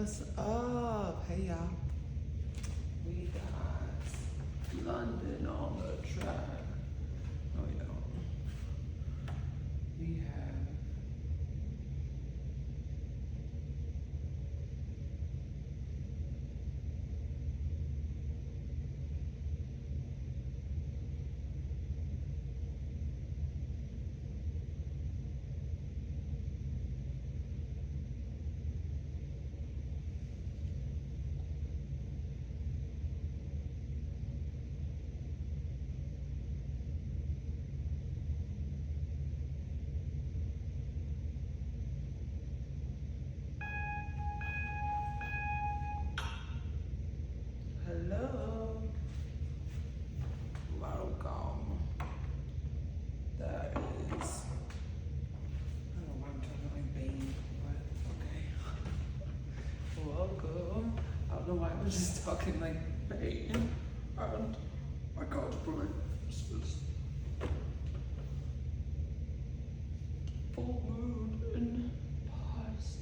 What's up? Hey y'all. We got London on the track. No, we don't. We have hello. Welcome. That is, I don't know why I'm talking like Bane, but okay. Welcome. I don't know why I was just talking like Bane. And I can't believe this is full moon in Pisces.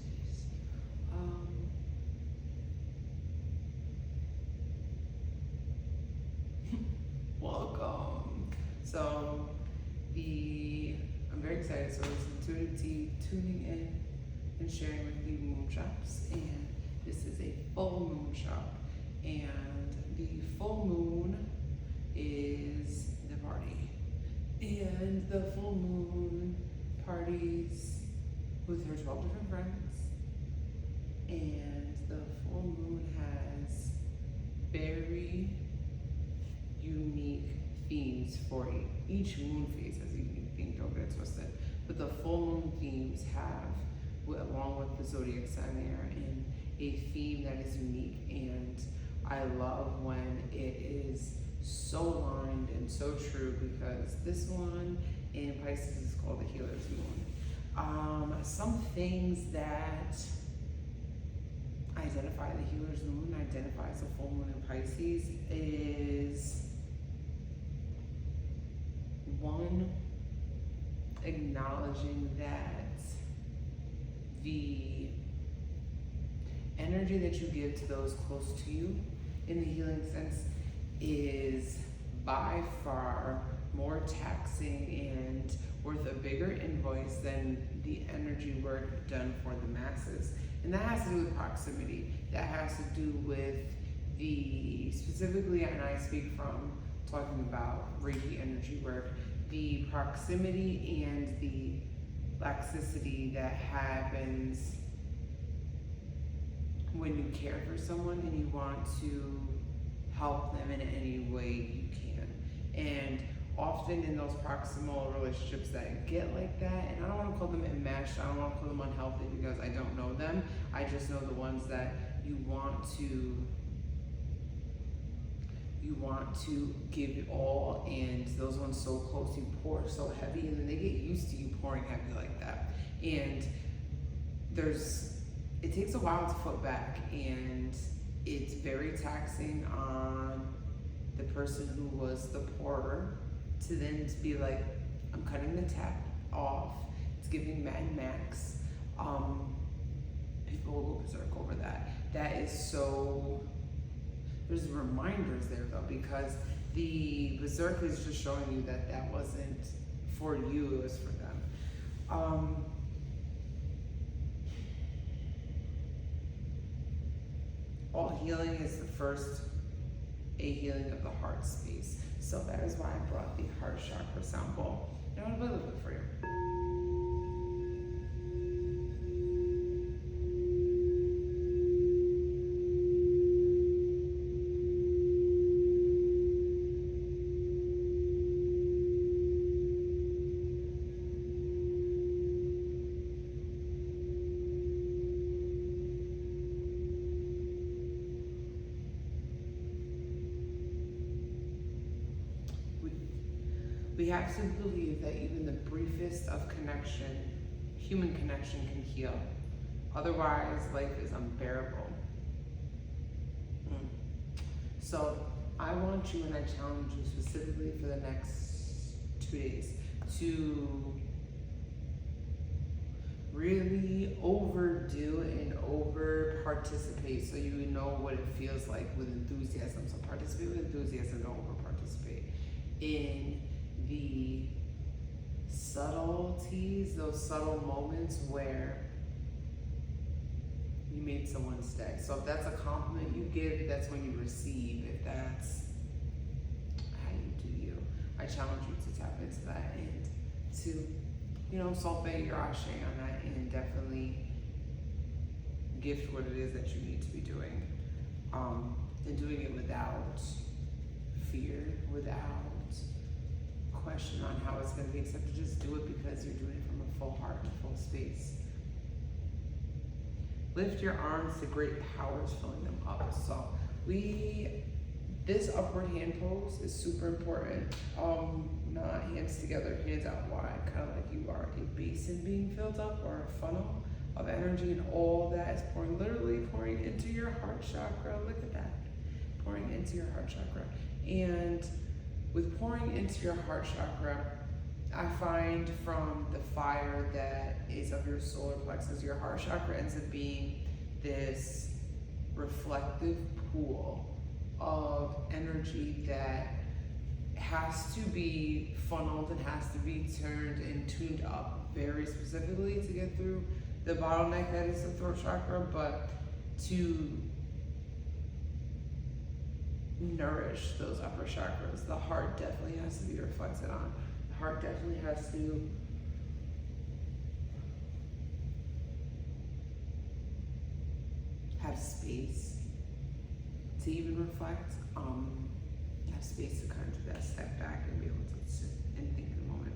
Welcome. So I'm very excited. So it's intuitive tuning in and sharing with the moon shops, and this is a full moon shop, and the full moon is the party, and the full moon parties with her 12 different friends, and the full moon has very unique themes for each moon phase has a unique theme, don't get it twisted. But the full moon themes have, along with the zodiac sign there, and a theme that is unique. And I love when it is so aligned and so true, because this one in Pisces is called the healer's moon. Some things that identify the healer's moon, identifies the full moon in Pisces, is one, acknowledging that the energy that you give to those close to you in the healing sense is by far more taxing and worth a bigger invoice than the energy work done for the masses. And that has to do with proximity. That has to do with specifically, and I speak from talking about Reiki energy work, the proximity and the laxicity that happens when you care for someone and you want to help them in any way you can. And often in those proximal relationships that get like that, and I don't want to call them enmeshed, I don't want to call them unhealthy because I don't know them, I just know the ones that you want to give it all, and those ones so close, you pour so heavy, and then they get used to you pouring heavy like that. And it takes a while to foot back, and it's very taxing on the person who was the pourer to then to be like, I'm cutting the tap off. It's giving Mad Max. People will go berserk over that. That is so. There's reminders there though, because the berserk is just showing you that that wasn't for you, it was for them. All healing is a healing of the heart space. So that is why I brought the heart chakra sound bowl. And I'm gonna play a little bit for you. We have to believe that even the briefest of connection, human connection, can heal. Otherwise, life is unbearable. So I want you, and I challenge you specifically for the next 2 days, to really we overdo and over participate, so you know what it feels like with enthusiasm. So participate with enthusiasm, don't over participate in the subtleties, those subtle moments where you made someone stay. So if that's a compliment you give, that's when you receive. If that's how you do you, I challenge you to tap into that and to, you know, sulfate your ashe on that and definitely gift what it is that you need to be doing. And doing it without fear, without question on how it's going to be accepted. Just do it because you're doing it from a full heart and full space. Lift your arms to great powers, filling them up. So this upward hand pose is super important. Not hands together, hands out wide, kind of like you are a basin being filled up or a funnel of energy, and all that is literally pouring into your heart chakra. Look at that, pouring into your heart chakra. And with pouring into your heart chakra, I find from the fire that is of your solar plexus, your heart chakra ends up being this reflective pool of energy that has to be funneled and has to be turned and tuned up very specifically to get through the bottleneck that is the throat chakra, but to nourish those upper chakras, the heart definitely has to be reflected on. The heart definitely has to have space to even reflect, have space to kind of do that step back and be able to sit and think in the moment.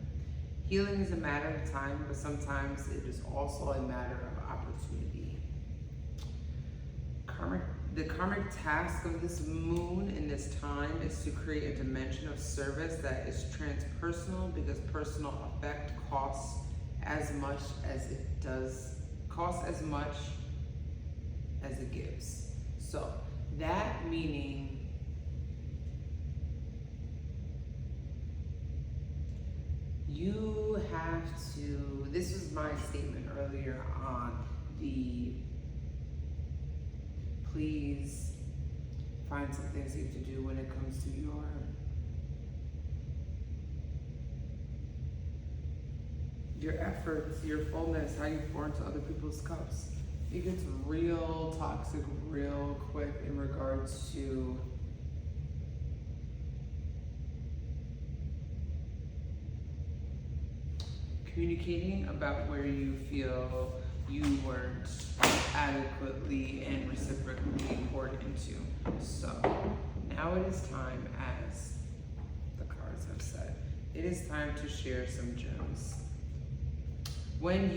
Healing is a matter of time, but sometimes it is also a matter of opportunity. The karmic task of this moon in this time is to create a dimension of service that is transpersonal, because personal effect costs as much as it gives. So that meaning you have to, this was my statement earlier on the please find something safe to do when it comes to your efforts, your fullness, how you pour into other people's cups. It gets real toxic real quick in regards to communicating about where you feel you weren't adequately and reciprocally poured into. So now it is time, as the cards have said, it is time to share some gems. When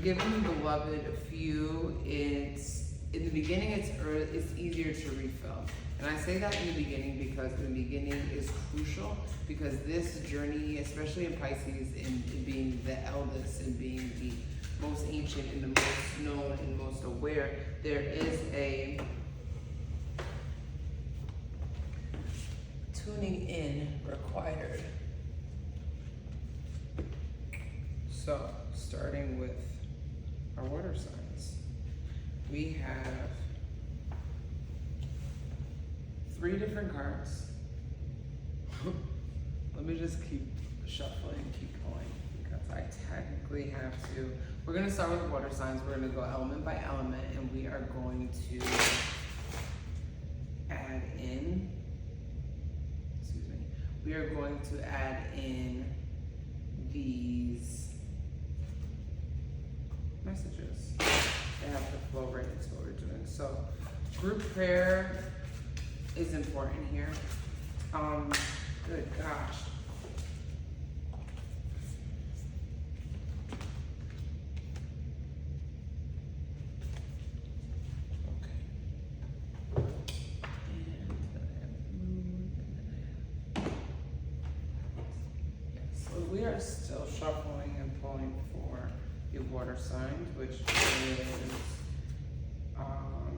giving the beloved a few, it's in the beginning it's easier to refill. And I say that in the beginning because the beginning is crucial, because this journey, especially in Pisces, in being the eldest and being the most ancient and the most known and most aware, there is a tuning in required. So, starting with our water signs, we have 3 different cards. Let me just keep shuffling and keep going because I technically have to. We're going to start with the water signs. We're going to go element by element, and we are going to add in, we are going to add in these messages. They have to flow right into what we're doing. So group prayer is important here. Good gosh. We are still shuffling and pulling for the water signs, which is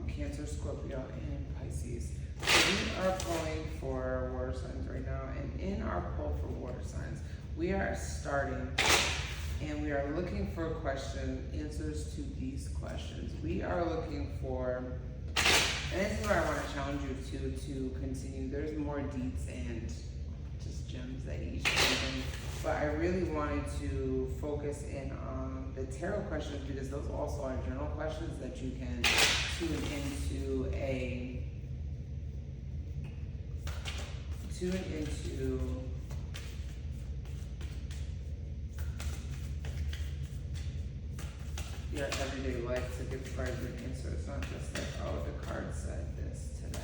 Cancer, Scorpio, and Pisces. So we are pulling for water signs right now, and in our poll for water signs, we are starting and we are looking for answers to these questions. We are looking for, and this is where I want to challenge you to continue. There's more deets and just gems that each one, but I really wanted to focus in on the tarot questions because those also are journal questions that you can tune into your everyday life to give vibrant answer. It's not just like, oh, the card said this today.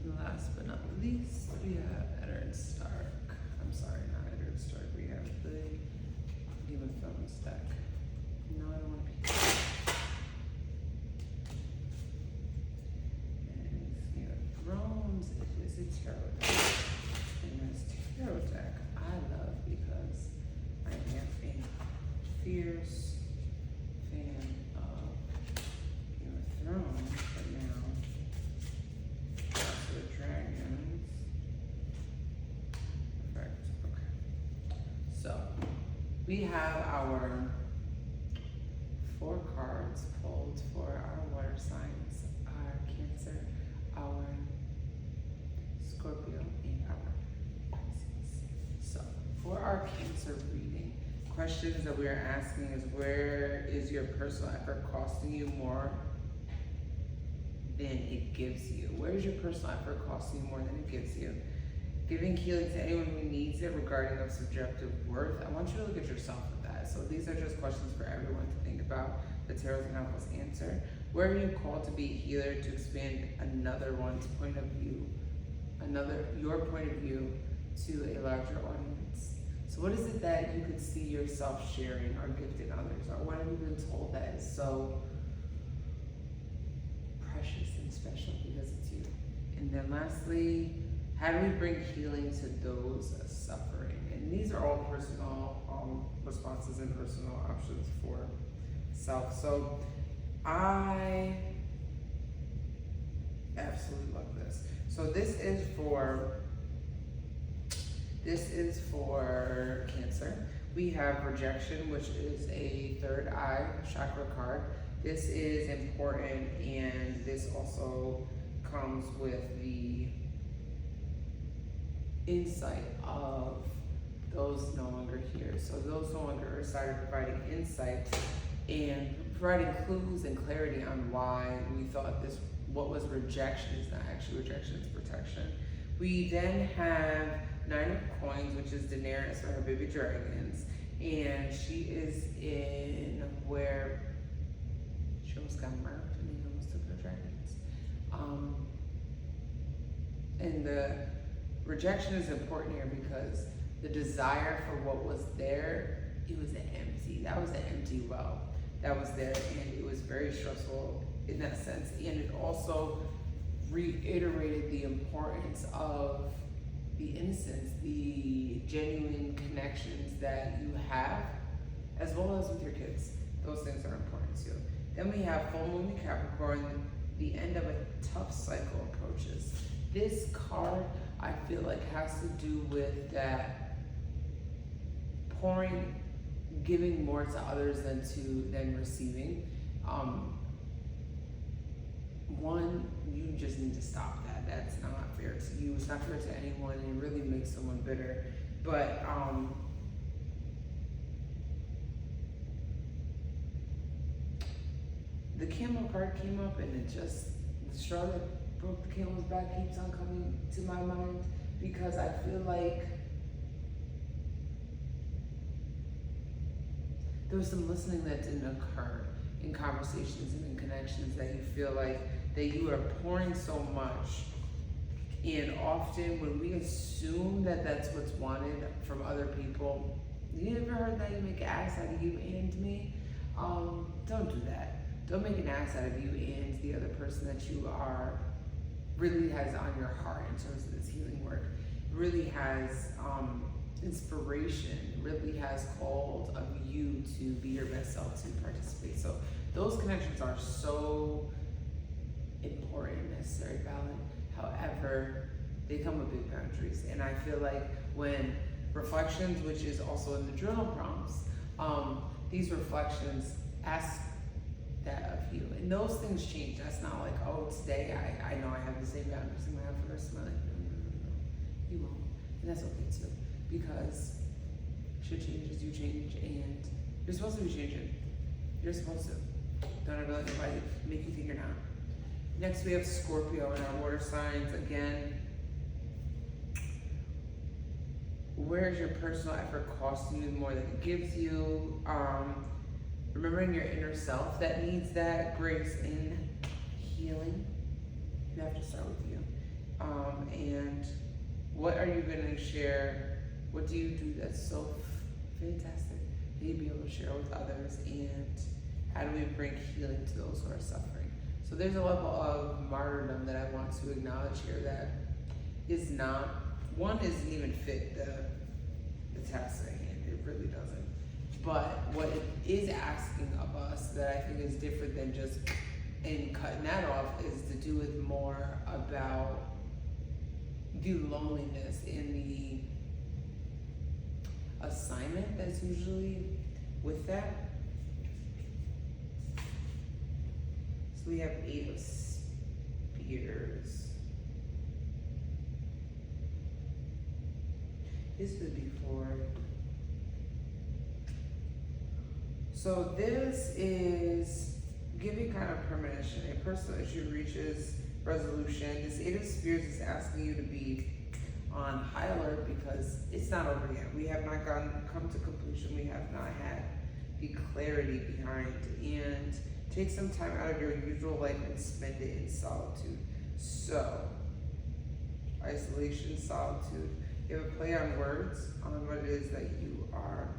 And last but not least, we have Eddard Stark. I'm sorry, not Eddard Stark. We have the Game of Thrones deck. No, I don't want to be. Thrones is a tarot deck, and this tarot deck I love because I am a fierce fan of Game of Thrones, but now House of Dragons. Perfect. Okay. So we have our 4 cards pulled for our water signs, our Cancer, our Scorpio, and our Pisces. So for our Cancer reading, questions that we are asking is, where is your personal effort costing you more than it gives you? Where is your personal effort costing you more than it gives you? Giving healing to anyone who needs it regarding of subjective worth. I want you to look at yourself with that. So these are just questions for everyone to think about. The tarot can help us answer. Where are you called to be a healer to expand another one's point of view, your point of view to a larger audience? So what is it that you could see yourself sharing or gifting others? Or what have you been told that is so precious and special because it's you? And then lastly, how do we bring healing to those suffering? And these are all personal responses and personal options for self. So I absolutely love this. So this is for Cancer. We have rejection, which is a third eye chakra card. This is important, and this also comes with the insight of those no longer here. So those no longer started providing insight and providing clues and clarity on why we thought this, what was rejection is not actually rejection, it's protection. We then have 9 of Coins, which is Daenerys for her baby dragons, and she is in where she almost got murked and they almost took her dragons. And the rejection is important here because the desire for what was there, it was empty. That was an empty well that was there, and it was very stressful in that sense. And it also reiterated the importance of the innocence, the genuine connections that you have, as well as with your kids. Those things are important too. Then we have full moon in Capricorn, the end of a tough cycle approaches. This card, I feel like, has to do with that pouring, giving more to others than receiving. One, you just need to stop that. That's not fair to you. It's not fair to anyone, and it really makes someone bitter. But the camel card came up, and it just, the straw that broke the camel's back keeps on coming to my mind, because I feel like there was some listening that didn't occur in conversations and in connections, that you feel like that you are pouring so much. And often when we assume that that's what's wanted from other people, you ever heard that you make an ass out of you and me? Don't do that. Don't make an ass out of you and the other person that you are really has on your heart in terms of this healing work. Really has inspiration really has called of you to be your best self, to participate. So those connections are so important, necessary, valid. However, they come with big boundaries. And I feel like when reflections, which is also in the journal prompts, these reflections ask that of you. And those things change. That's not like, oh, today I know I have the same boundaries in my head for the rest of my life. No. You won't. And that's okay too. Because shit changes, you change, and you're supposed to be changing. You're supposed to. Don't ever let anybody make you think you're not. Next we have Scorpio in our water signs. Again, where is your personal effort costing you more than it gives you? Remembering your inner self that needs that grace and healing. You have to start with you. And what are you going to share? What do you do that's so fantastic that you'd be able to share with others? And how do we bring healing to those who are suffering? So there's a level of martyrdom that I want to acknowledge here that is not, one isn't even fit the task at hand. It really doesn't. But what it is asking of us that I think is different than just in cutting that off is to do with more about the loneliness in the assignment that's usually with that. So we have 8 of Spears. This would be 4. So this is giving kind of premonition. A personal issue reaches resolution. This 8 of Spears is asking you to be on high alert because it's not over yet. We have not come to completion. We have not had the clarity behind, and take some time out of your usual life and spend it in solitude. So, isolation, solitude. You have a play on words on what it is that you are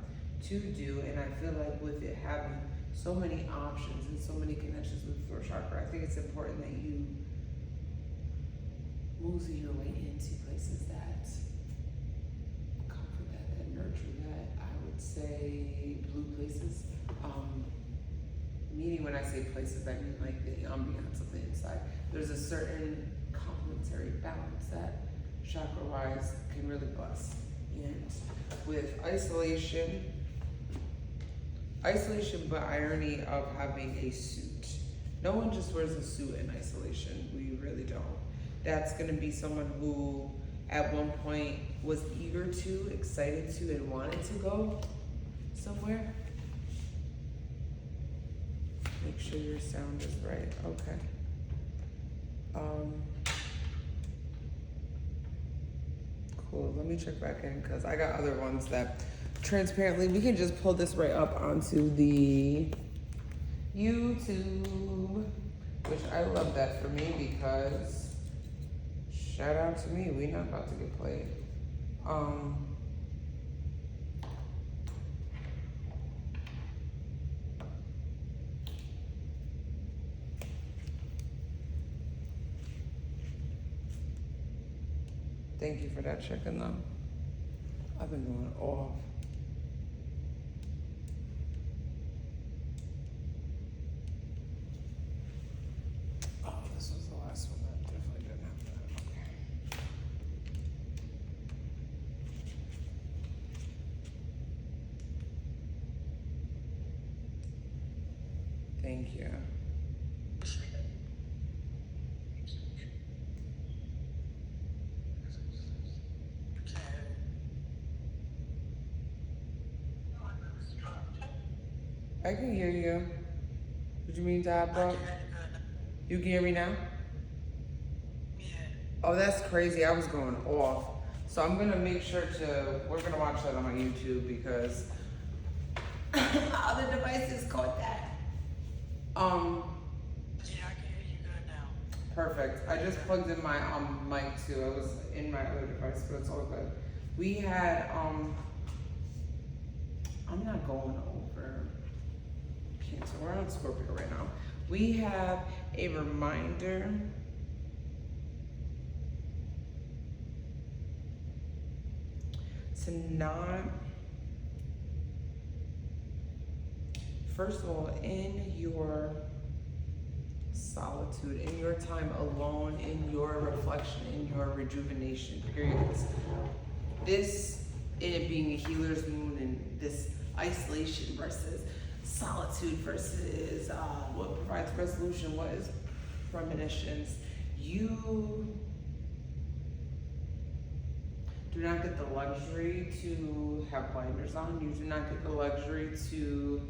to do, and I feel like with it having so many options and so many connections with the 4th chakra, I think it's important that you move your way into places that comfort that nurture that. I would say blue places. Meaning when I say places, I mean like the ambiance of the inside. There's a certain complementary balance that chakra-wise can really bust. And with isolation but irony of having a suit. No one just wears a suit in isolation. We really don't. That's gonna be someone who at one point was eager to, excited to, and wanted to go somewhere. Make sure your sound is right. Okay. Cool. Let me check back in because I got other ones that transparently we can just pull this right up onto the YouTube, which I love that for me because shout out to me. We not about to get played. Thank you for that check-in though. I've been going off. Oh, this was the last one that definitely didn't have that. Okay. Thank you. I can hear you. What you mean, Dad, bro? You can hear me now? Yeah. Oh, that's crazy. I was going off. So I'm gonna make sure we're gonna watch that on my YouTube because other devices caught that. Yeah, I can hear you good now. Perfect. I just plugged in my mic too. I was in my other device, but it's all good. We had I'm not going over Cancer. We're on Scorpio right now. We have a reminder. to not, first of all, in your solitude, in your time alone, in your reflection, in your rejuvenation periods, this, it being a healer's moon, and this isolation versus solitude versus what provides resolution, what is premonitions, you do not get the luxury to have blinders on. You do not get the luxury to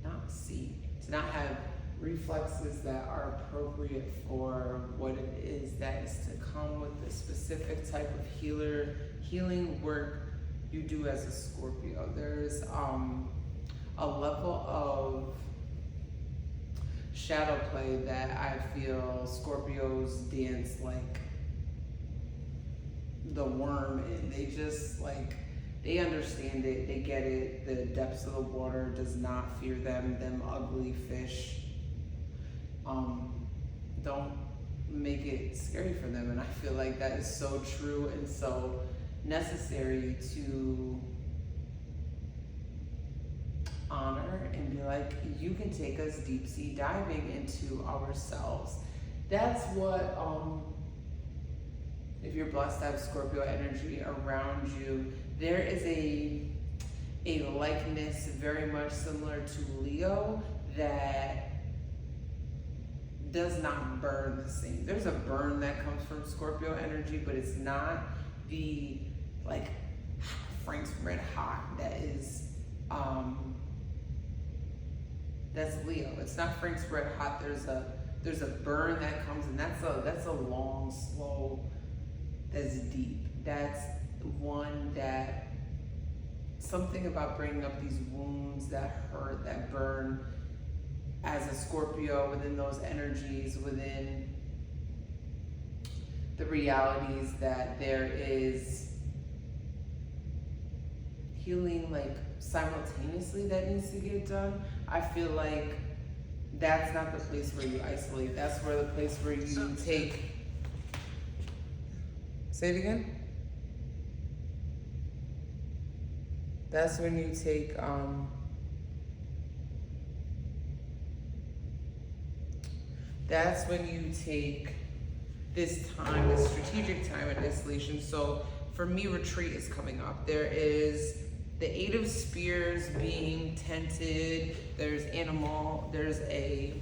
not see, to not have reflexes that are appropriate for what it is that is to come with the specific type of healing work you do as a Scorpio. There's a level of shadow play that I feel Scorpios dance like the worm in. They just like, they understand it, they get it. The depths of the water does not fear them ugly fish don't make it scary for them. And I feel like that is so true and so necessary to honor and be like, you can take us deep sea diving into ourselves. That's what, if you're blessed to have Scorpio energy around you, there is a likeness very much similar to Leo that does not burn the same. There's a burn that comes from Scorpio energy, but it's not the like Frank's Red Hot that is that's Leo. It's not Frank's Red Hot. There's a burn that comes, and that's a long, slow, that's deep. That's one that, something about bringing up these wounds that hurt, that burn, as a Scorpio, within those energies, within the realities that there is healing like simultaneously that needs to get done. I feel like that's not the place where you isolate. That's where the place where you take, say it again? That's when you take that's when you take this time, this strategic time in isolation. So for me, retreat is coming up. There is the Eight of Spears being tented. There's a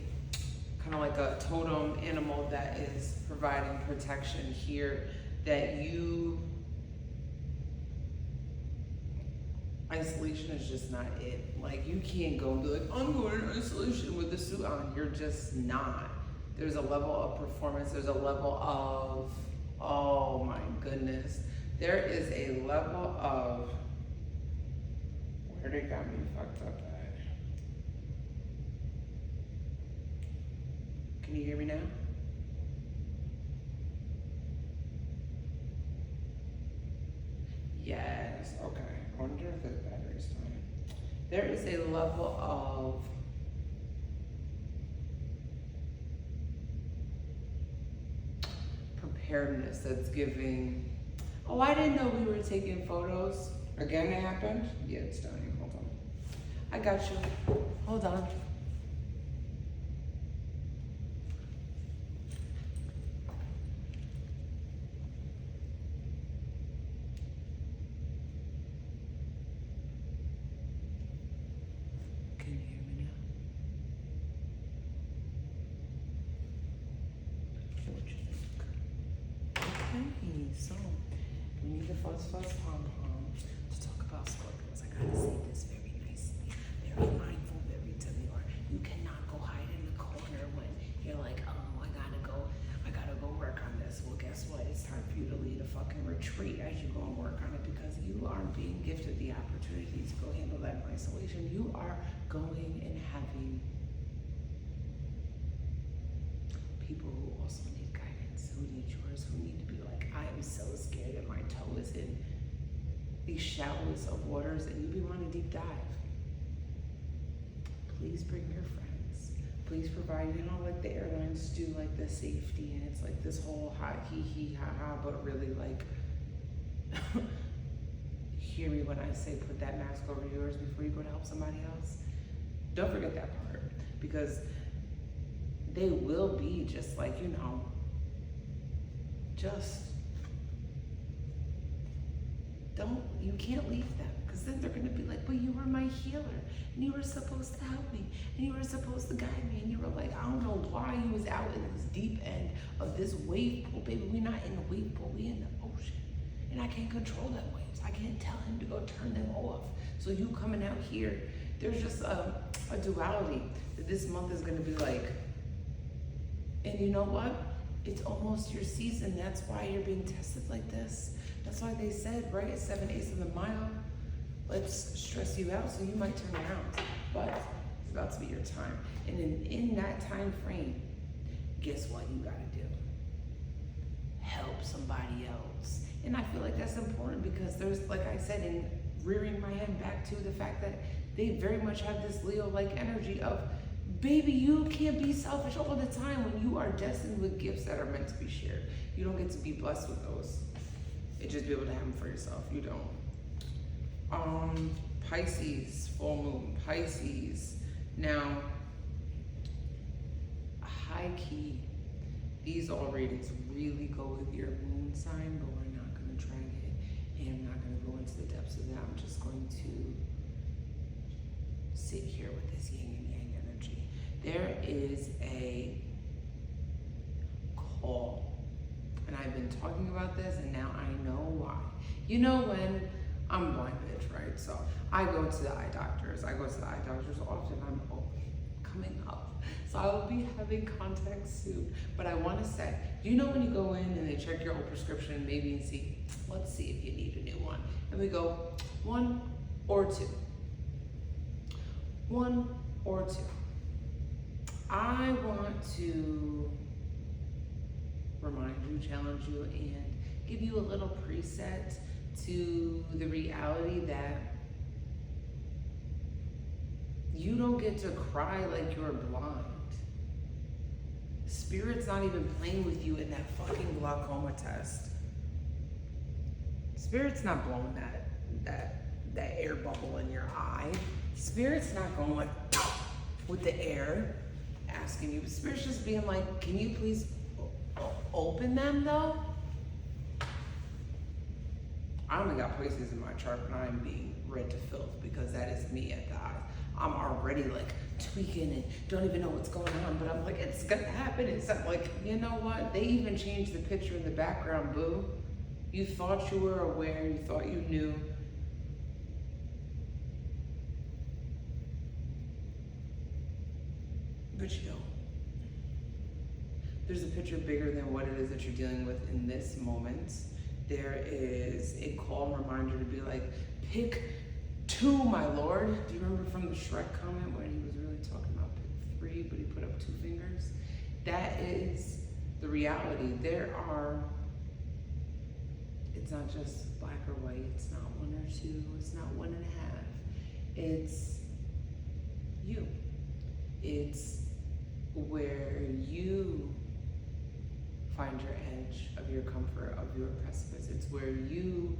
kind of like a totem animal that is providing protection here, that isolation is just not it. Like, you can't go and be like, I'm going in isolation with the suit on. You're just not. There's a level of performance. There's a level of, oh my goodness. There is a level of, where they got me fucked up at. Can you hear me now? Yes, okay. I wonder if the battery's dying. There is a level of preparedness that's giving, oh, I didn't know we were taking photos. Again, it happened? Yeah, it's dying. Hold on. I got you. Hold on. Can you hear me now? What you think? Okay, so we need the fuzz pom pom to talk about Scorpios. I gotta say this very nicely, very mindful, very demure. You cannot go hide in the corner when you're like, oh, I gotta go work on this. Well, guess what? It's time for you to lead a fucking retreat as you go and work on it, because you aren't being gifted the opportunity to go handle that in isolation. You are going and having people who also need guidance, who need yours, who need to be like, I am so scared that my toe is in these shallows of waters, and you be wanting to deep dive. Please bring your friends. Please provide, like the airlines do, like the safety, and it's like this whole ha he ha ha, but really like hear me when I say put that mask over yours before you go to help somebody else. Don't forget that part, because they will be just like, you know, just don't, you can't leave them, because then they're going to be like, but you were my healer, and you were supposed to help me, and you were supposed to guide me, and you were like, I don't know why you was out in this deep end of this wave pool. Baby, we're not in the wave pool, we in the ocean, and I can't control them waves. I can't tell him to go turn them off. So you coming out here, there's just a duality that this month is going to be like, and you know what? It's almost your season. That's why you're being tested like this. That's why they said, right, at 7 eighths of the mile, let's stress you out so you might turn around. But it's about to be your time. And in that time frame, guess what you gotta do? Help somebody else. And I feel like that's important, because there's, like I said, in rearing my head back to the fact that they very much have this Leo-like energy of, baby, you can't be selfish all the time when you are destined with gifts that are meant to be shared. You don't get to be blessed with those. And just be able to have them for yourself. You don't. Pisces, full moon, Pisces. Now, high key, these all readings really go with your moon sign, but we're not going to drag it, and I'm not going to go into the depths of that. I'm just going to sit here with this yin and yang energy. There is a call. And I've been talking about this, and now I know why. You know, when I'm a blind bitch, right? So I go to the eye doctors. I go to the eye doctors often. I'm coming up. So I will be having contacts soon. But I want to say, you know when you go in and they check your old prescription, maybe and see, let's see if you need a new one. And we go 1 or 2. 1 or 2. I want to remind you, challenge you, and give you a little preset to the reality that you don't get to cry like you're blind. Spirit's not even playing with you in that fucking glaucoma test. Spirit's not blowing that air bubble in your eye. Spirit's not going like with the air asking you. Spirit's just being like, can you please open them though? I only got Pisces in my chart, and I'm being read to filth, because that is me at the eyes. I'm already like tweaking and don't even know what's going on, but I'm like, it's gonna happen. It's like, you know what? They even changed the picture in the background, boo. You thought you were aware, you thought you knew. But you don't. There's a picture bigger than what it is that you're dealing with in this moment. There is a call and reminder to be like, pick 2, my lord. Do you remember from the Shrek comment when he was really talking about pick 3, but he put up 2 fingers? That is the reality. It's not just black or white. It's not 1 or 2. It's not 1.5. It's you. It's where you find your edge of your comfort, of your precipice. It's where you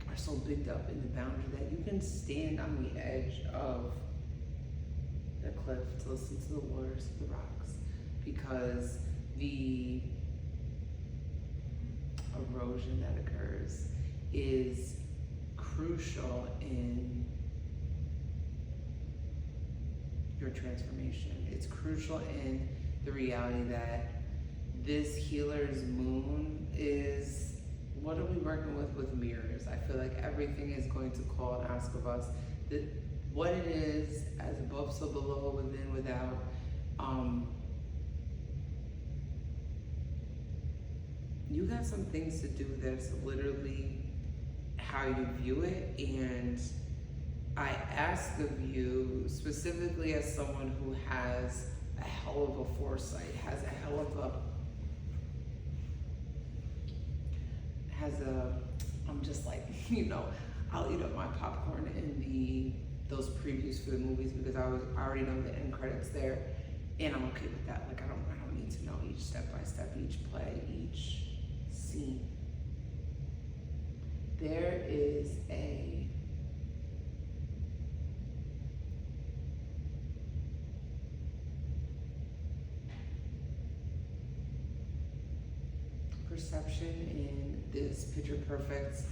are so bigged up in the boundary that you can stand on the edge of the cliff to listen to the waters of the rocks, because the erosion that occurs is crucial in your transformation. It's crucial in the reality that this healer's moon is, what are we working with mirrors? I feel like everything is going to call and ask of us that what it is, as above, so below, within, without. You got some things to do that's literally how you view it, and I ask of you, specifically as someone who has a hell of a foresight, I'm just like, you know, I'll eat up my popcorn in those previews for the movies, because I already know the end credits there. And I'm okay with that. Like I don't need to know each step by step, each play, each scene. There is a perception in this picture perfect,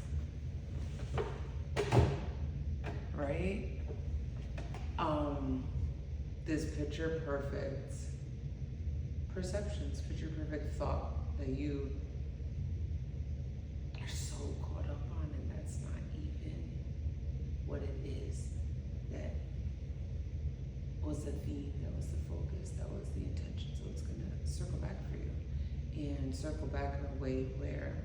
right? This picture perfect perceptions, picture perfect thought that you are so caught up on, and that's not even what it is. That was the theme, that was the focus, that was the intention. So it's gonna circle back for you, and circle back in a way where,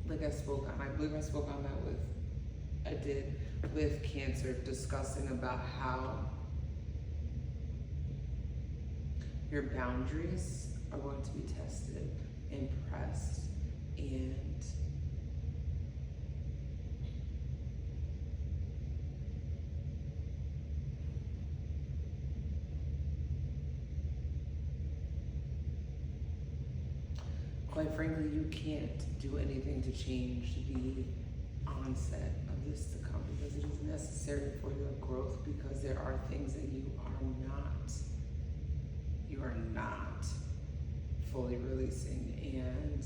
like I spoke on, I believe I spoke on that with Cancer, discussing about how your boundaries are going to be tested and pressed, and quite frankly, you can't do anything to change the onset of this to come, because it is necessary for your growth, because there are things that you are not fully releasing, and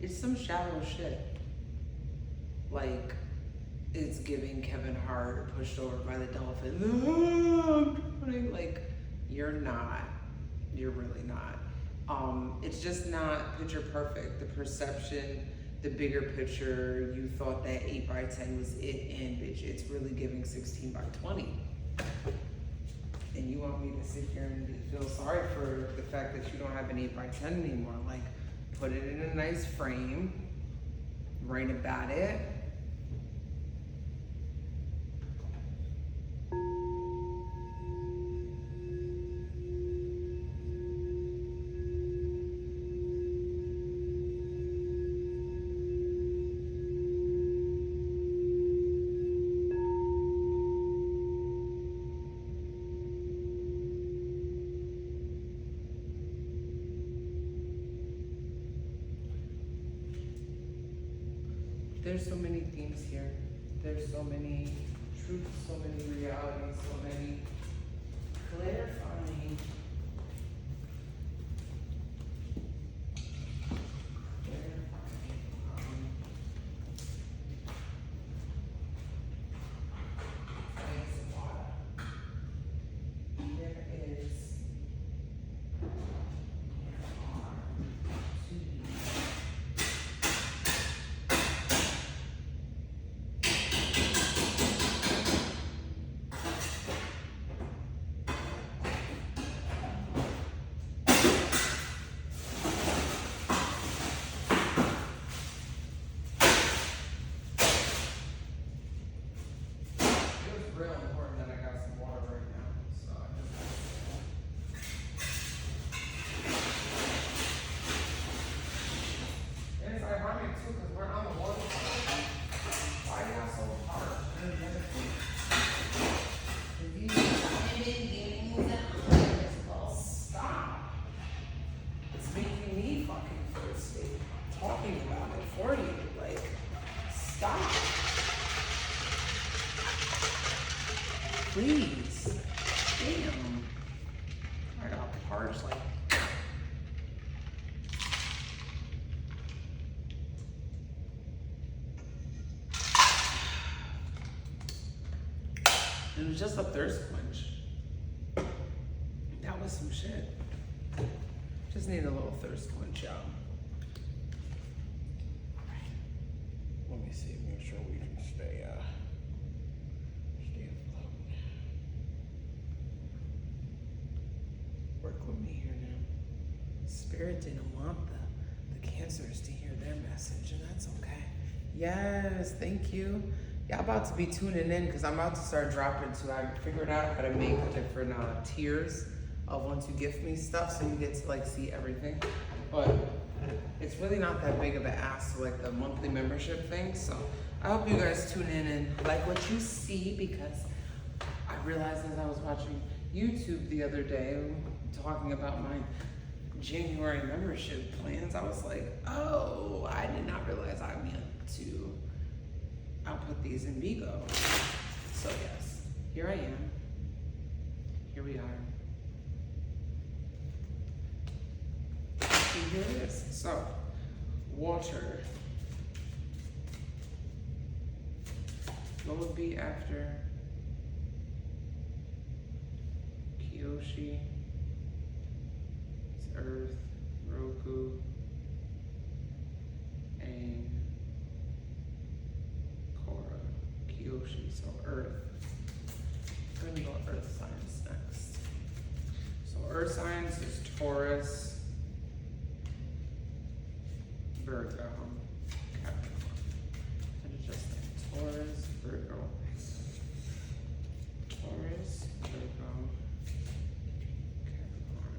it's some shallow shit. Like, it's giving Kevin Hart pushed over by the dolphin. Like, you're not. You're really not. It's just not picture perfect. The perception, the bigger picture, you thought that 8 by 10 was it, and bitch, it's really giving 16 by 20. And you want me to sit here and feel sorry for the fact that you don't have an 8 by 10 anymore. Like, put it in a nice frame, write about it. There's so many themes here. There's so many truths, so many realities, so many clarifying. Real important that I got some water right now, so I just. And it's ironic too, because we're on the water. Why are y'all so hard? Stop! It's making me fucking thirsty. Talking about it for you, like, stop. Please. Damn. I got parched like. It was just a thirst quench. That was some shit. Just need a little thirst quench, y'all. Let me see, make sure we can stay afloat. Work with me here now. Spirit didn't want the Cancers to hear their message, and that's okay. Yes, thank you. Y'all about to be tuning in, because I'm about to start dropping too. I figured out how to make different tiers of once you gift me stuff, so you get to like see everything. But it's really not that big of an ask, like the monthly membership thing. So I hope you guys tune in and like what you see, because I realized as I was watching YouTube the other day talking about my January membership plans, I was like, oh, I did not realize I meant to output these in Vigo. So yes, here I am. Here we are. And here it is. So, water. What would be after Kyoshi? It's Earth, Roku, and Kora. Kyoshi, so Earth. We're gonna go Earth signs next. So Earth signs is Taurus, Virgo, Capricorn. And it's just like Taurus, Virgo. Taurus, Virgo, Capricorn.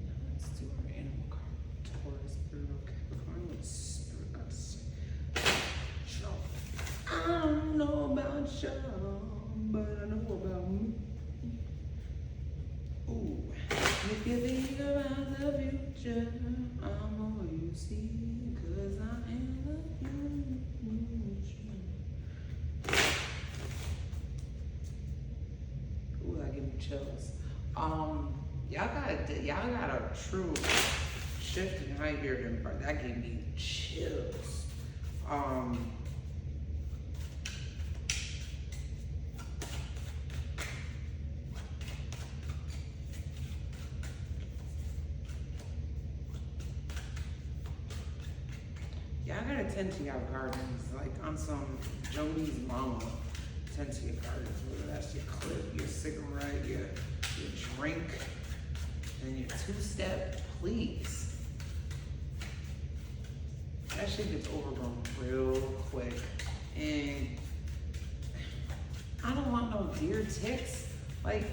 Now let's do our animal card. Taurus, Virgo, Capricorn. Let's spirit us. I don't know about y'all, but I know about me. Ooh. If you think about the future, I'm all you see, 'cause I am the future. Ooh, that gave me chills. Y'all got a true shift in how you're in, but that gave me chills. Y'all gotta tend to your gardens, like on some Joni's mama. Tend to your gardens, whether that's your clip, your cigarette, your drink, and your two-step, please. That shit gets overgrown real quick. And I don't want no deer ticks. Like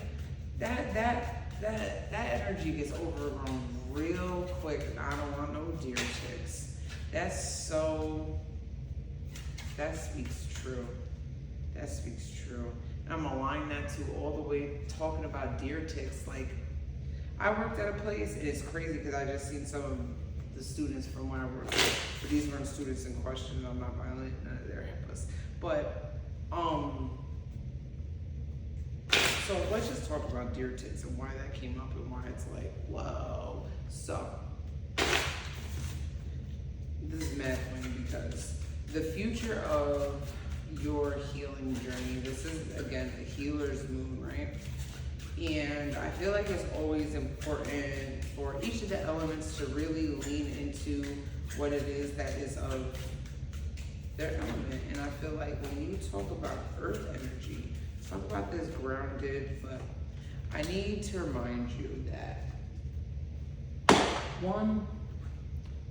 that energy gets overgrown real quick. I don't want no deer ticks. That speaks true. That speaks true. And I'm gonna align that to all the way talking about deer ticks. Like, I worked at a place, and it's crazy because I just seen some of the students from where I worked. But these weren't students in question. I'm not violent, none of their helpless. But so let's just talk about deer ticks and why that came up and why it's like, whoa. So this is mad funny because the future of your healing journey, this is again the healer's moon, right? And I feel like it's always important for each of the elements to really lean into what it is that is of their element. And I feel like when you talk about earth energy, talk about this grounded, but I need to remind you that one,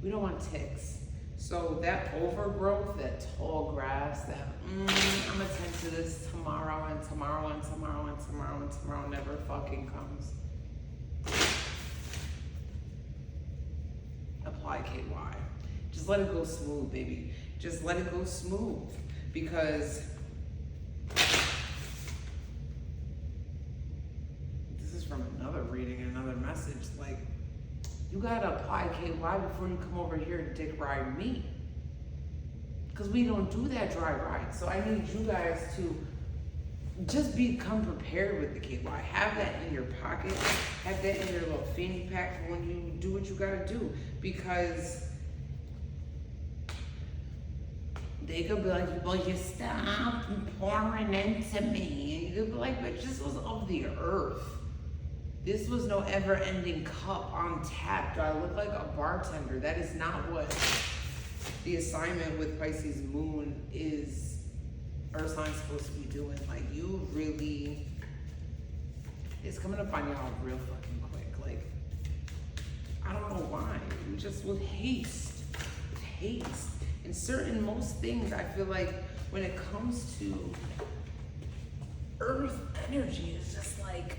we don't want ticks. So that overgrowth, that tall grass, that I'm gonna tend to this tomorrow and tomorrow and tomorrow and tomorrow and tomorrow never fucking comes. Apply KY. Just let it go smooth, baby. Just let it go smooth. Because this is from another reading, another message. Like, you gotta apply KY before you come over here and dick ride me. Because we don't do that dry ride. So I need you guys to just become prepared with the KY. Have that in your pocket. Have that in your little fanny pack for when you do what you gotta do. Because they could be like, well, you stop pouring into me. And you could be like, but this was of the earth. This was no ever-ending cup on tap. Do I look like a bartender? That is not what the assignment with Pisces moon is. Earth sign's supposed to be doing. Like, you really, it's coming up on y'all real fucking quick. Like, I don't know why. You just with haste. With haste. In certain, most things, I feel like when it comes to earth energy, it's just like,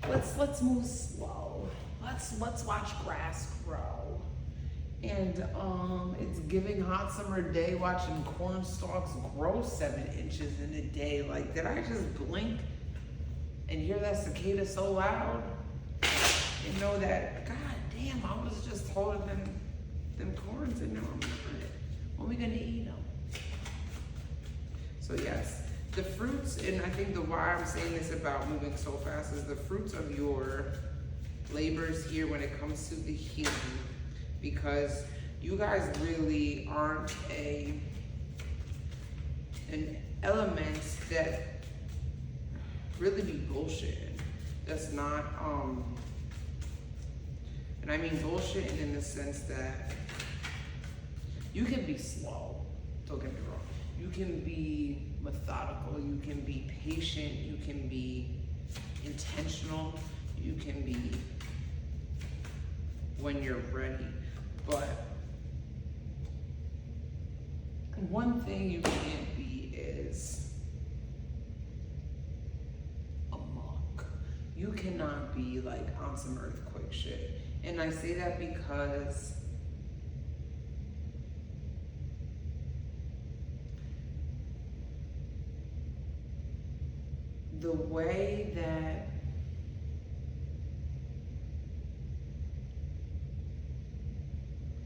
let's move slow. Let's watch grass grow. And it's giving hot summer day, watching corn stalks grow 7 inches in a day. Like, did I just blink and hear that cicada so loud? And know that, god damn, I was just holding them corns and now I'm not. When are we gonna eat them? So yes, the fruits, and I think the why I'm saying this about moving so fast is the fruits of your labors here when it comes to the healing, because you guys really aren't an element that really be bullshitting. That's not and I mean bullshitting in the sense that you can be slow, don't get me wrong. You can be methodical, you can be patient, you can be intentional, you can be when you're ready. But one thing you can't be is a monk. You cannot be like on some earthquake shit. And I say that because the way that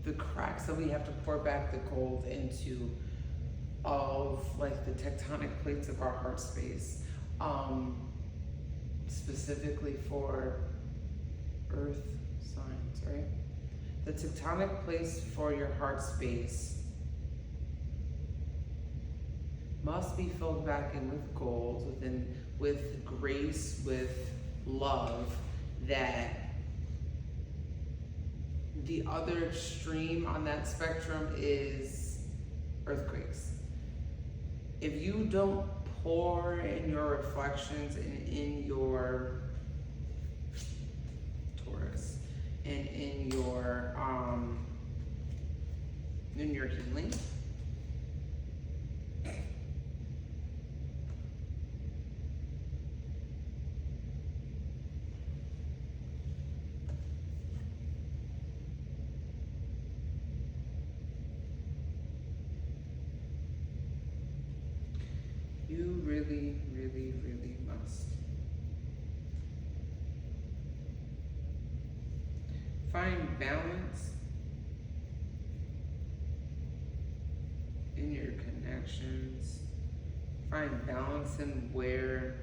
the cracks that we have to pour back the gold into of like the tectonic plates of our heart space, specifically for earth signs, right? The tectonic plates for your heart space must be filled back in with gold, with grace, with love, that the other extreme on that spectrum is earthquakes. If you don't pour in your reflections and in your Taurus and in your healing, you really, really, really must find balance in your connections. Find balance in where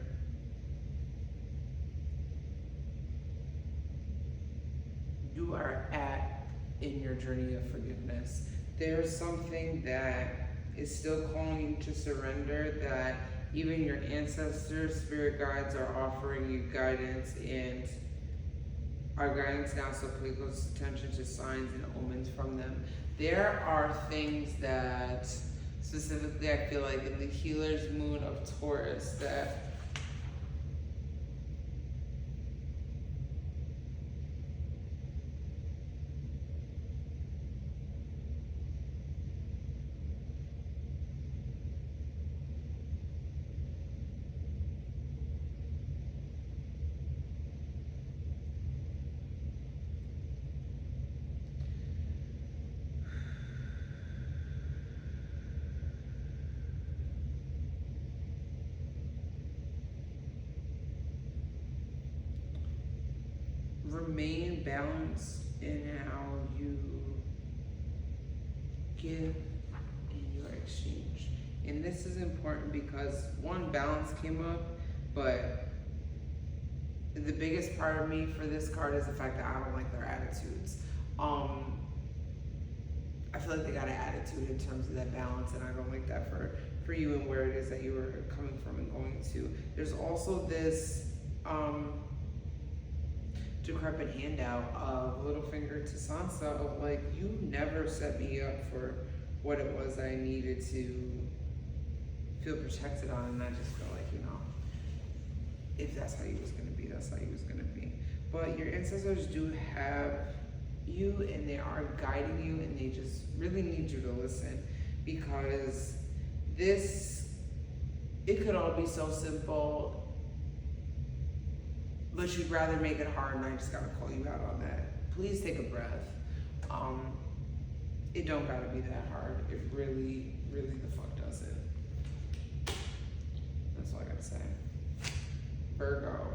you are at in your journey of forgiveness. There's something that is still calling you to surrender, that even your ancestors, spirit guides are offering you guidance, and our guidance now, so pay close attention to signs and omens from them. There are things that specifically I feel like in the healer's moon of Taurus that remain balanced in how you give in your exchange. And this is important because one, balance came up, but the biggest part of me for this card is the fact that I don't like their attitudes. I feel like they got an attitude in terms of that balance, and I don't like that for you and where it is that you were coming from and going to. There's also this decrepit handout of little finger to Sansa of like, you never set me up for what it was I needed to feel protected on, and I just feel like, you know, if that's how you was gonna be, that's how you was gonna be. But your ancestors do have you, and they are guiding you, and they just really need you to listen, because it could all be so simple but you'd rather make it hard, and I just gotta call you out on that. Please take a breath. It don't gotta be that hard. It really, really the fuck doesn't. That's all I gotta say. Virgo,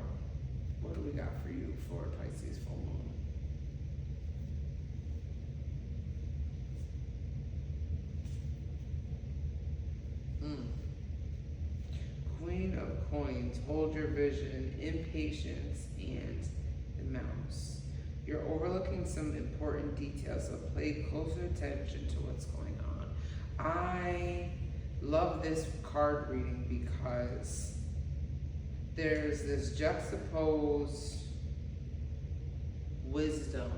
what do we got for you for Pisces full moon? Queen of Coins, hold your vision, impatience, and the mouse. You're overlooking some important details, so pay closer attention to what's going on. I love this card reading because there's this juxtaposed wisdom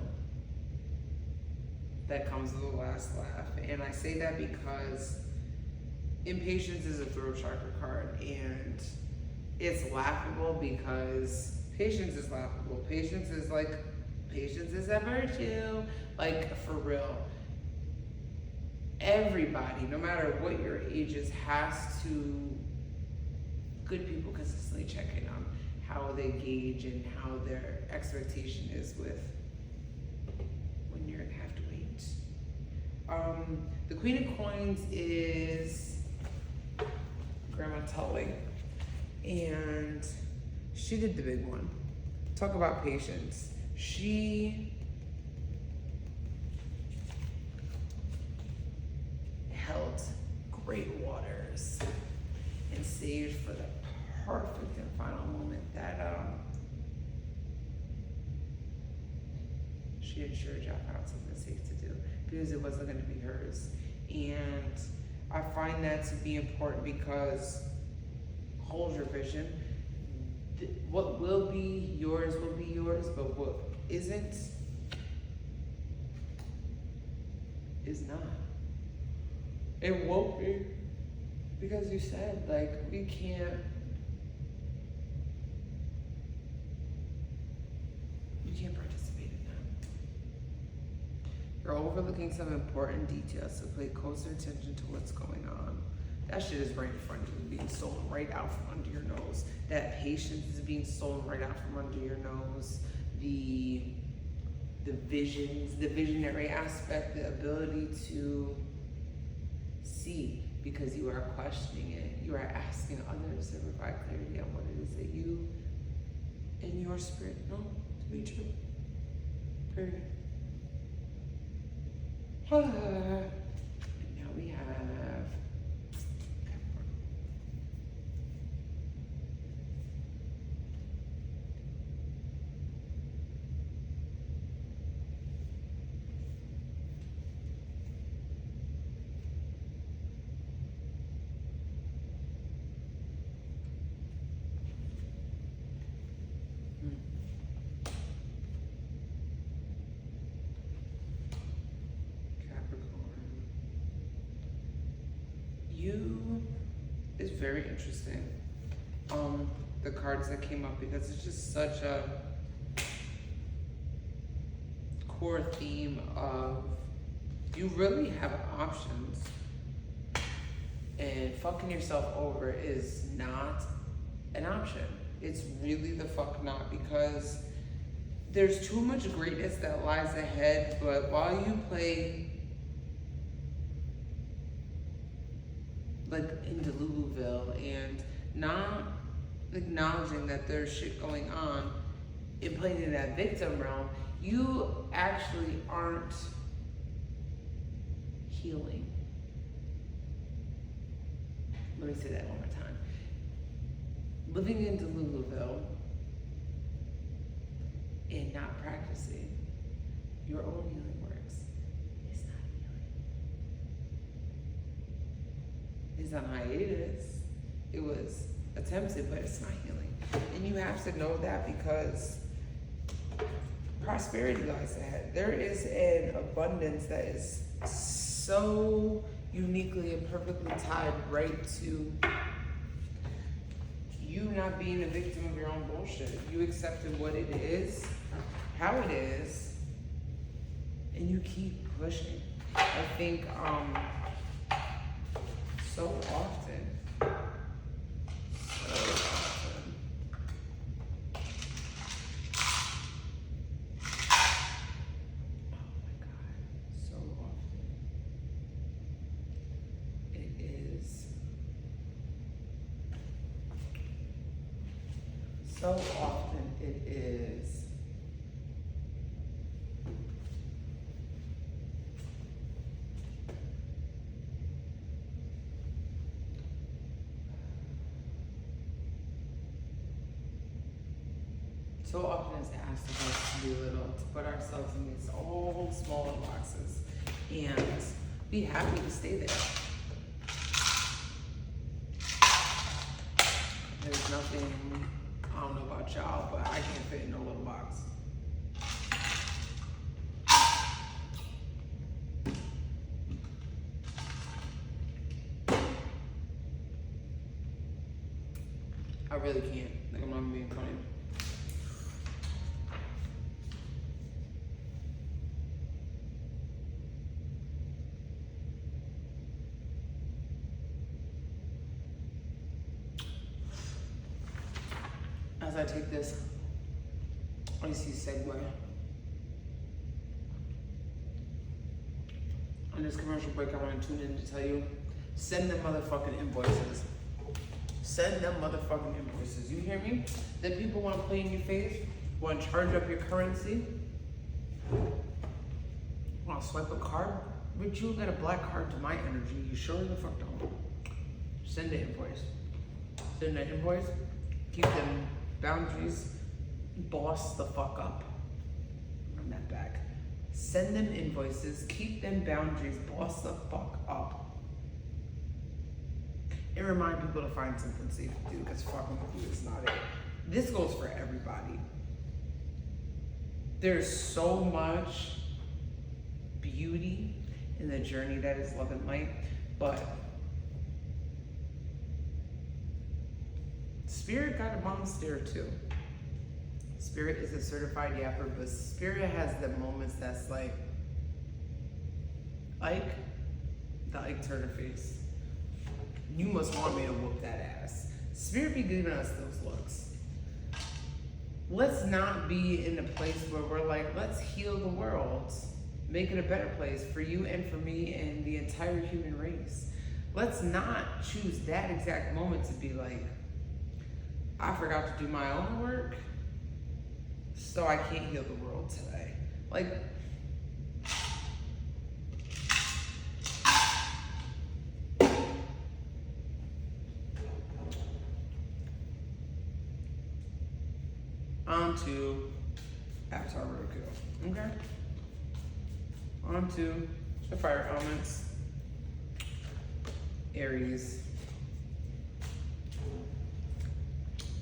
that comes with the last laugh. And I say that because impatience is a throat chakra card, and it's laughable because patience is laughable. Patience is a virtue, like for real. Everybody, no matter what your age is, has to, good people consistently check in on how they gauge and how their expectation is with when you're gonna have to wait. The Queen of Coins is Grandma Tully, and she did the big one. Talk about patience. She held great waters and saved for the perfect and final moment that she ensured y'all found something safe to do, because it wasn't going to be hers. And I find that to be important because hold your vision. What will be yours, but what isn't is not. It won't be, because you said, like, we can't, you can't participate in that. You're overlooking some important details, so pay closer attention to what's going on. That shit is right in front of you, being stolen right out from under your nose. That patience is being stolen right out from under your nose. The visions, the visionary aspect, the ability to see, because you are questioning it. You are asking others to provide clarity on what it is that you, in your spirit, know to be true. Period. And now we have is very interesting. The cards that came up, because it's just such a core theme of you really have options, and fucking yourself over is not an option. It's really the fuck not, because there's too much greatness that lies ahead. But while you play like in Deluluville and not acknowledging that there's shit going on and playing in that victim realm, you actually aren't healing. Let me say that one more time. Living in Deluluville and not practicing your own healing works is not healing. It's on hiatus. It was attempted, but it's not healing. And you have to know that, because prosperity lies ahead. There is an abundance that is so uniquely and perfectly tied right to you not being a victim of your own bullshit. You accepted what it is, how it is, and you keep pushing. I think so often So often it is so often it's asked of us to be little, to put ourselves in these all smaller boxes and be happy to stay there. There's nothing, I don't know about y'all, but I can't fit in no little box. I really can't. Like, I'm not even being funny. As I take this icy segue on this commercial break, I want to tune in to tell you, send them motherfucking invoices. Send them motherfucking invoices. You hear me? Then people want to play in your face, want to charge up your currency, want to swipe a card. But you got a black card to my energy. You sure the fuck don't. Send the invoice. Send the invoice. Keep them boundaries. Boss the fuck up. Run that back. Send them invoices. Keep them boundaries. Boss the fuck up. And remind people to find something safe to do, because fucking with you is not it. This goes for everybody. There's so much beauty in the journey that is love and light, but Spirit got a monster too. Spirit is a certified yapper, but Spirit has the moments that's like Ike, the Ike Turner face. You must want me to whoop that ass. Spirit be giving us those looks. Let's not be in a place where we're like, let's heal the world. Make it a better place for you and for me and the entire human race. Let's not choose that exact moment to be like, I forgot to do my own work, so I can't heal the world today. Like, on to Avatar Roku, okay? On to the fire elements. Aries.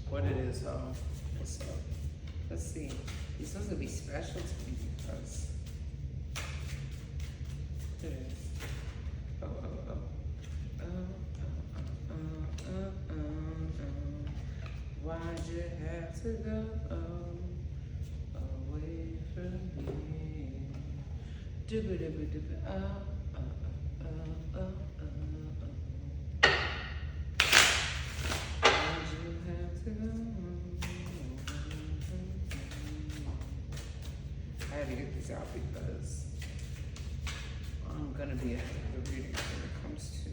What it is, what's up? Let's see. This one's gonna be special to me because it is. Why'd you have to go away from me? I had to get this out because I'm gonna be ahead of the reading when it comes to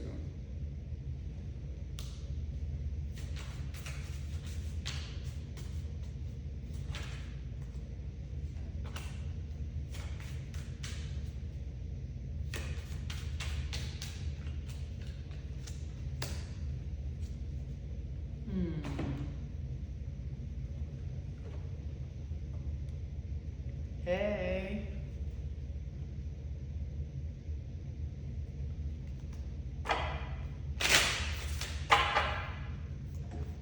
Hey.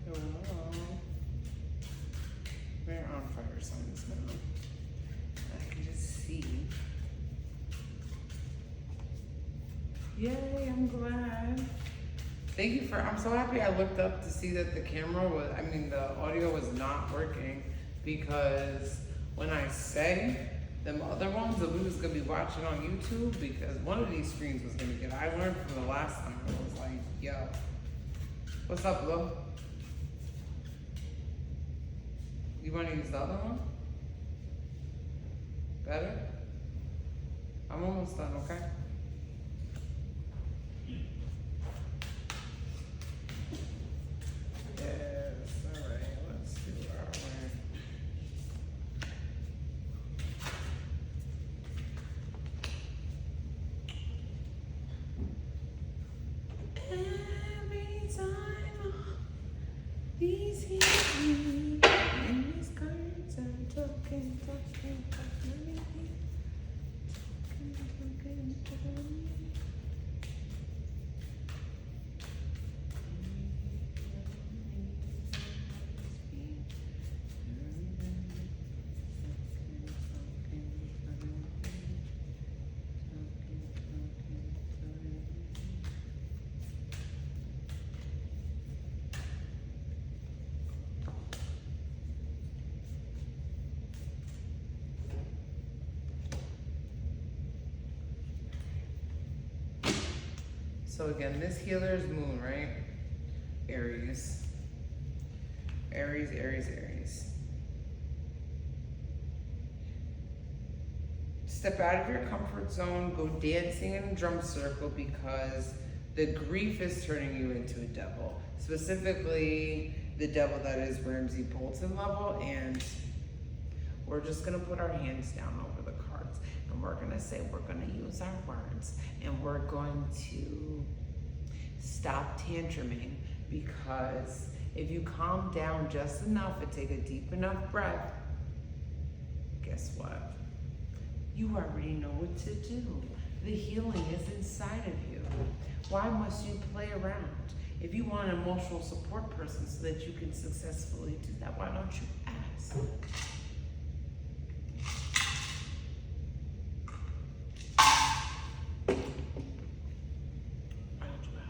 Hello. We're on fire signs now. I can just see. Yay, I'm glad. Thank you for, I'm so happy I looked up to see that the camera was, the audio was not working, because when I say them other ones that we was gonna be watching on YouTube, because one of these screens was gonna get, I learned from the last time, I was like, yo, what's up, Lo? You wanna use the other one? Better? I'm almost done, okay? Yes, alright, let's do our So again, this healer's moon, right? Aries. Aries, Aries, Aries. Step out of your comfort zone, go dancing in a drum circle because the grief is turning you into a devil. Specifically, the devil that is Ramsey Bolton level, and we're just gonna put our hands down over the cards and we're gonna say we're gonna use our words and we're going to stop tantruming, because if you calm down just enough and take a deep enough breath, guess what? You already know what to do. The healing is inside of you. Why must you play around? If you want an emotional support person so that you can successfully do that, why don't you ask? Why don't you ask?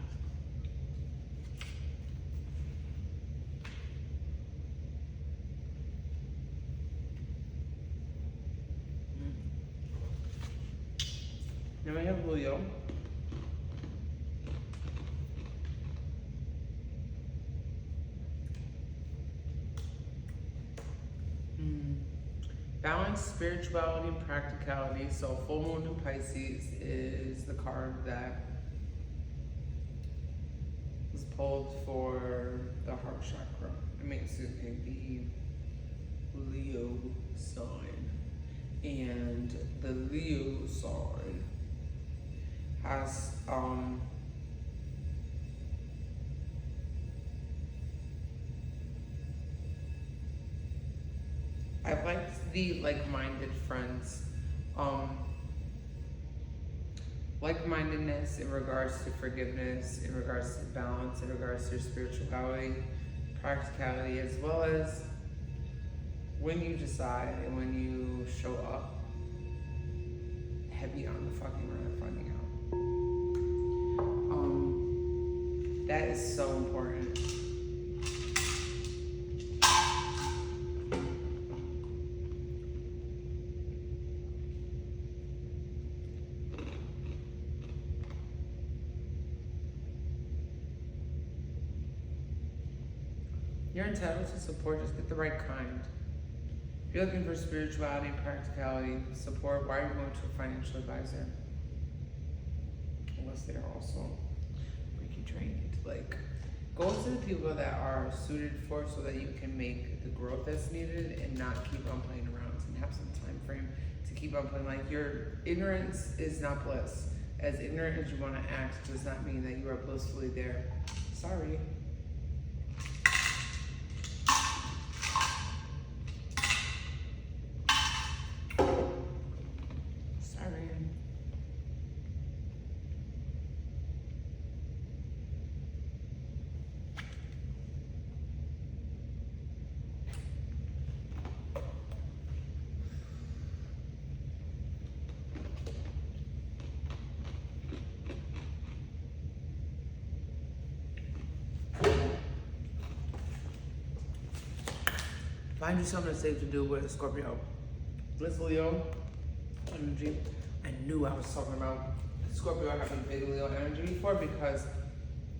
Now we have Leo. Balance, spirituality, and practicality. So full moon in Pisces is the card that was pulled for the heart chakra. I mean, excuse me, the Leo sign. And the Leo sign has I liked the like-minded friends, like-mindedness in regards to forgiveness, in regards to balance, in regards to spirituality, practicality, as well as when you decide and when you show up heavy on the fucking run of finding out. That is so important. You're entitled to support, just get the right kind. If you're looking for spirituality and practicality support, why are you going to a financial advisor? Unless they're also freaky trained. Like, go to the people that are suited for so that you can make the growth that's needed and not keep on playing around and have some time frame to keep on playing. Like, your ignorance is not bliss. As ignorant as you want to act does not mean that you are blissfully there. Sorry. Find you something safe to do with Scorpio. This Leo energy, I knew I was talking about Scorpio having big Leo energy before, because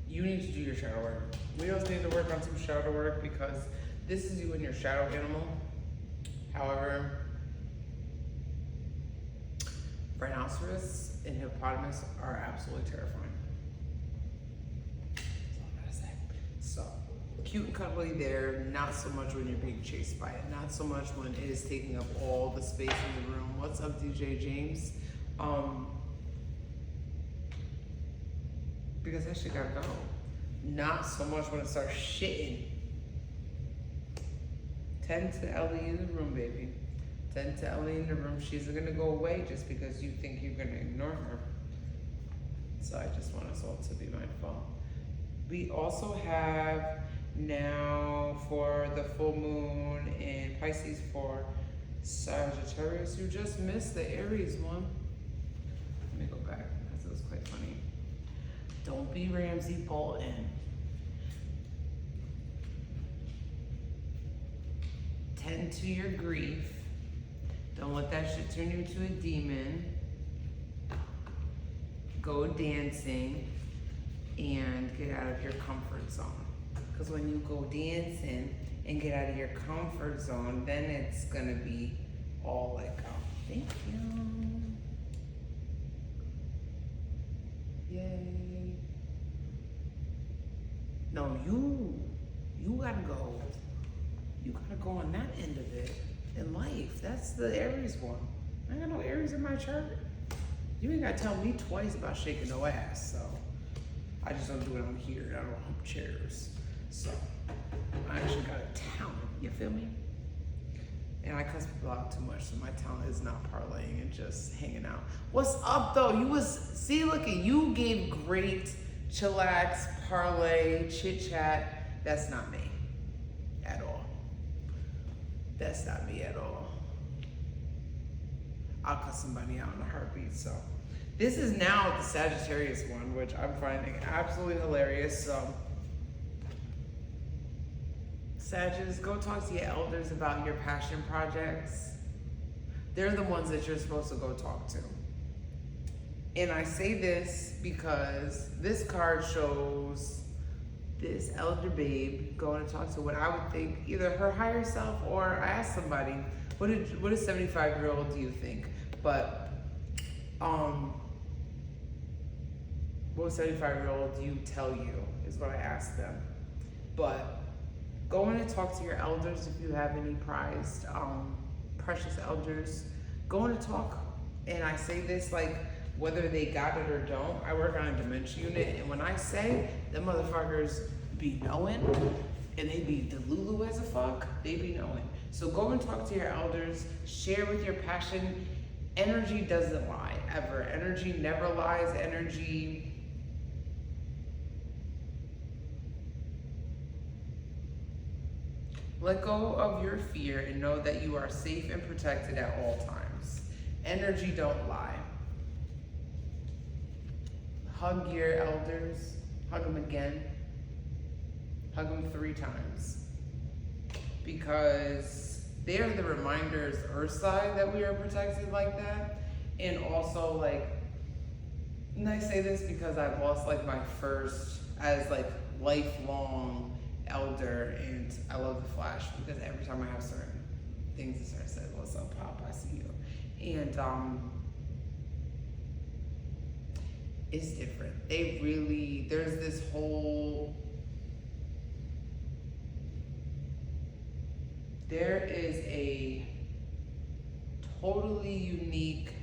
you need to do your shadow work. Leos need to work on some shadow work because this is you and your shadow animal. However, rhinoceros and hippopotamus are absolutely terrifying. That's all I gotta say. So, cute and cuddly there, not so much when you're being chased by it, not so much when it is taking up all the space in the room. What's up, DJ James? Because that shit gotta go. Not so much when it starts shitting. Tend to Ellie in the room, baby. Tend to Ellie in the room. She's gonna go away just because you think you're gonna ignore her. So I just want us all to be mindful. We also have now for the full moon in Pisces for Sagittarius, you just missed the Aries one. Let me go back because it was quite funny. Don't be Ramsey Bolton. Tend to your grief. Don't let that shit turn you into a demon. Go dancing. and get out of your comfort zone. Because when you go dancing and get out of your comfort zone, then it's gonna be all like, oh, thank you. Yay. No, you gotta go. You gotta go on that end of it in life. That's the Aries one. I got no Aries in my chart. You ain't gotta tell me twice about shaking no ass, so. I just don't do it on here. I don't hump chairs. So, I actually got a talent, you feel me? And I cuss people out too much, so my talent is not parlaying and just hanging out. What's up though? See, look at you gave great chillax, parlay, chit chat. That's not me at all. That's not me at all. I'll cuss somebody out in a heartbeat, so. This is now the Sagittarius one, which I'm finding absolutely hilarious, so. Sagittarius, go talk to your elders about your passion projects. They're the ones that you're supposed to go talk to. And I say this because this card shows this elder babe going to talk to what I would think either her higher self, or I asked somebody, what a 75-year-old do you think? But what 75-year-old do you tell you is what I asked them. But go in and talk to your elders if you have any prized, precious elders. Go in and talk. And I say this like, whether they got it or don't, I work on a dementia unit, and when I say them motherfuckers be knowing, and they be delulu as a fuck, they be knowing. So go and talk to your elders, share with your passion. Energy doesn't lie, ever. Energy never lies. Energy let go of your fear and know that you are safe and protected at all times. Energy don't lie. Hug your elders. Hug them again. Hug them 3 times. Because they are the reminders, Earth side, that we are protected like that. And also, like, and I say this because I've lost like my first as like lifelong elder, and I love the Flash because every time I have certain things to start saying, what's up, Pop, I see you. And it's different. They really, there's this whole, there is a totally unique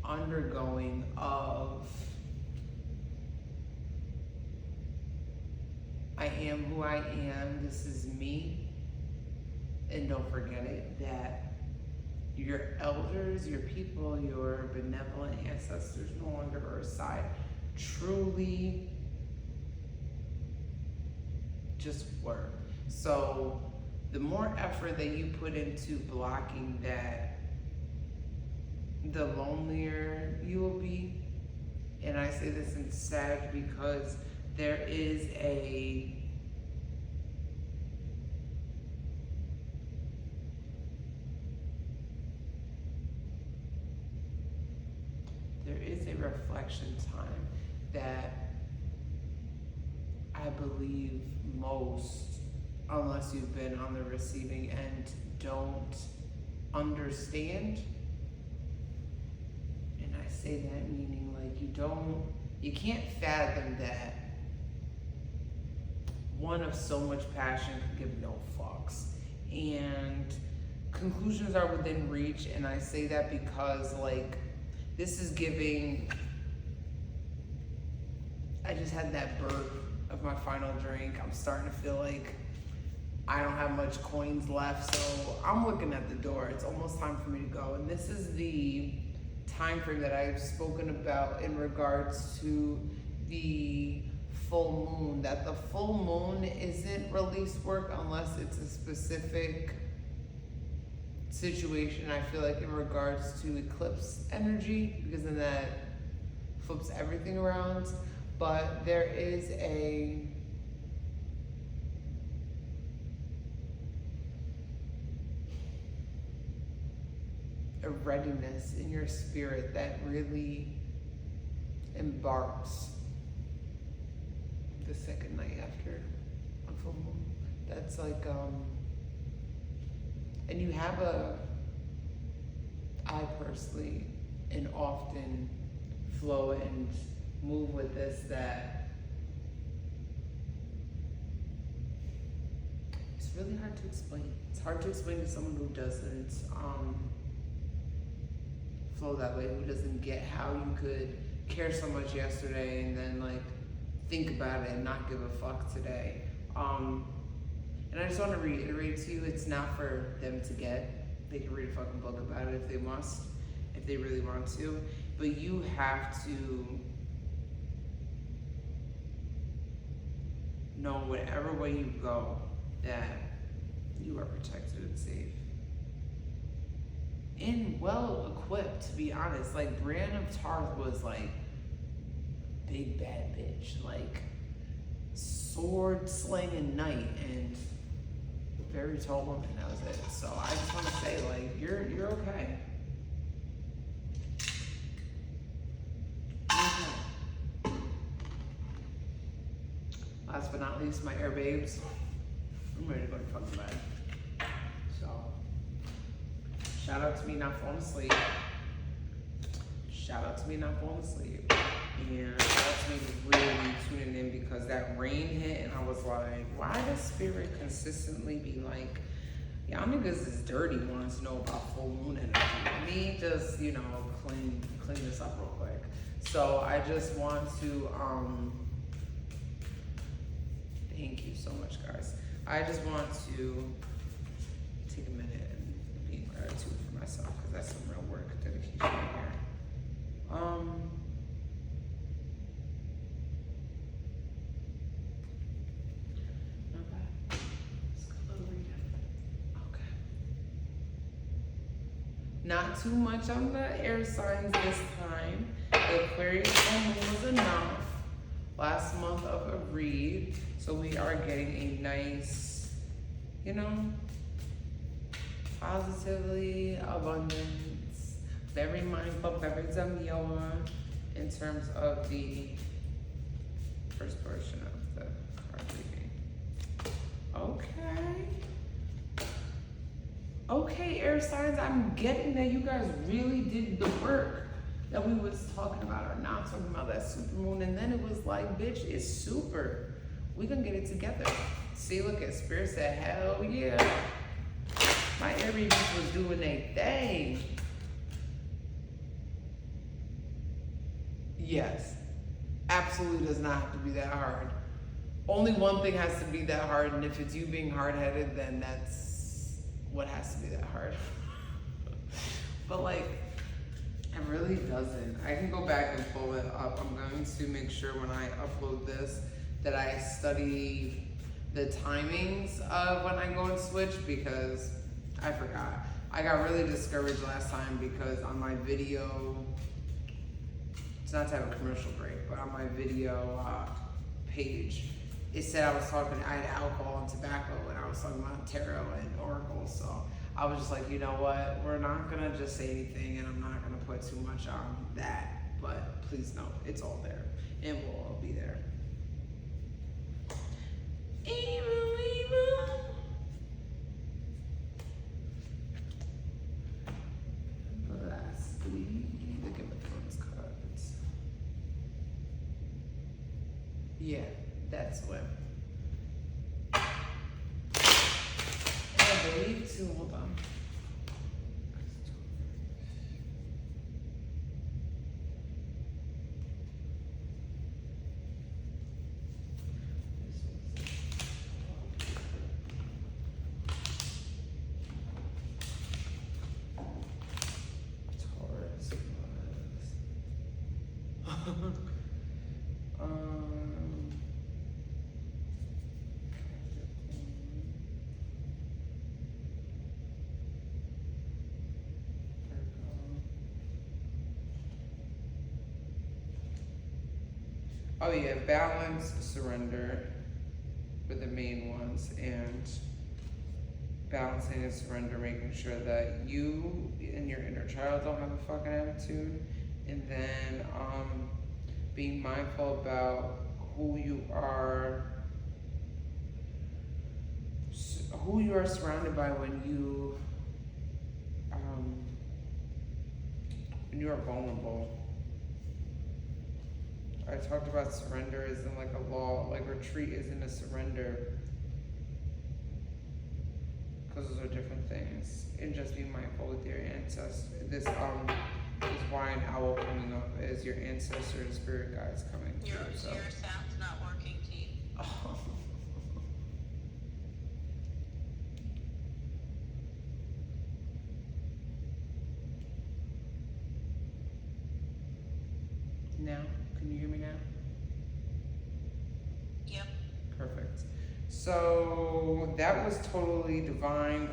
undergoing of I am who I am, this is me. And don't forget it, that your elders, your people, your benevolent ancestors no longer Earth side truly just were. So the more effort that you put into blocking that, the lonelier you will be. And I say this in Sag because there is a reflection time that I believe most, unless you've been on the receiving end, don't understand. And I say that meaning like you can't fathom that one of so much passion can give no fucks. And conclusions are within reach, and I say that because like this is giving, I just had that burp of my final drink. I'm starting to feel like I don't have much coins left, so I'm looking at the door. It's almost time for me to go. And this is the time frame that I've spoken about in regards to the full moon, that the full moon isn't release work unless it's a specific situation. I feel like in regards to eclipse energy, because then that flips everything around. But there is a readiness in your spirit that really embarks the second night after a full moon. That's like, and you have I personally, and often flow and move with this, that it's really hard to explain. It's hard to explain to someone who doesn't flow that way, who doesn't get how you could care so much yesterday and then like think about it and not give a fuck today. And I just want to reiterate to you, it's not for them to get. They can read a fucking book about it if they must, if they really want to. But you have to know whatever way you go that you are protected and safe. And well equipped, to be honest. Like, Brienne of Tarth was like big bad bitch, like sword slinging knight, and very tall woman. That was it. So I just want to say, like, you're okay. Last but not least, my air babes. I'm ready to go to fucking bed. So, shout out to me not falling asleep. Shout out to me not falling asleep. And shout out to me really tuning in, because that rain hit and I was like, why does spirit consistently be like, y'all niggas is dirty, wanting to know about full moon energy? Let me just, you know, clean this up real quick. So I just want to, thank you so much, guys. I just want to take a minute and be in gratitude for myself, because that's some real work, dedication right here. Not too much on the air signs this time. The Aquarius full moon was enough. Last month of a read. So we are getting a nice, you know, positively abundance. Very mindful, very demure in terms of the first portion of the card reading. Okay. Okay, air signs, I'm getting that you guys really did the work that we was talking about, or not talking about that super moon. And then it was like, bitch, it's super. We gonna get it together. See, look at Spirit said, hell yeah. My air readings was doing a thing. Yes, absolutely does not have to be that hard. Only one thing has to be that hard, and if it's you being hard-headed, then that's what has to be that hard. But like, it really doesn't. I can go back and pull it up. I'm going to make sure when I upload this that I study the timings of when I go and switch, because I forgot. I got really discouraged last time because on my video, it's not to have a commercial break, but on my video page, it said I was talking, I had alcohol and tobacco, and I was talking about tarot and oracles. So I was just like, you know what? We're not gonna just say anything, and I'm not gonna put too much on that. But please know, it's all there, and we'll all be there. Evil, evil. Lastly, the Game of Thrones cards. Yeah, that's what. I believe too. Hold on. Taurus was. Oh yeah, balance, surrender were the main ones, and balancing and surrender, making sure that you and your inner child don't have a fucking attitude, and then being mindful about who you are surrounded by when you are vulnerable. I talked about surrender isn't like a law, like retreat isn't a surrender, because those are different things. And just be mindful with your ancestors. This why an owl coming up is your ancestor and spirit guides coming through. So. Your sound's not working, T. Oh. Now, can you hear me now? Yep. Perfect. So that was totally divine.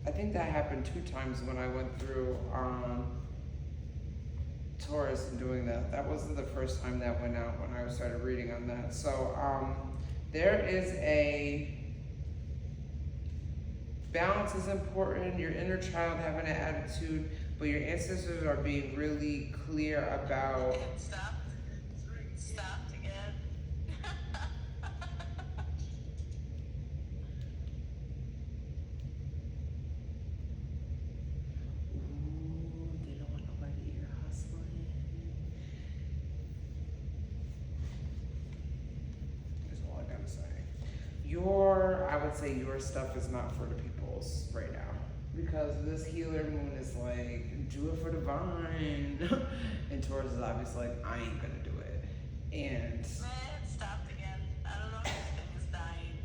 I think that happened 2 times when I went through Taurus and doing that. That wasn't the first time that went out when I started reading on that. So there is a balance is important. Your inner child having an attitude, but your ancestors are being really clear about. It stopped again. Ooh, they don't want nobody here hustling. That's all I gotta say. I would say your stuff is not for the peoples right now. Because this healer moon is like, do it for divine. And Taurus is obviously like, I ain't gonna do it. And Man, it stopped again. I don't know if this thing is dying.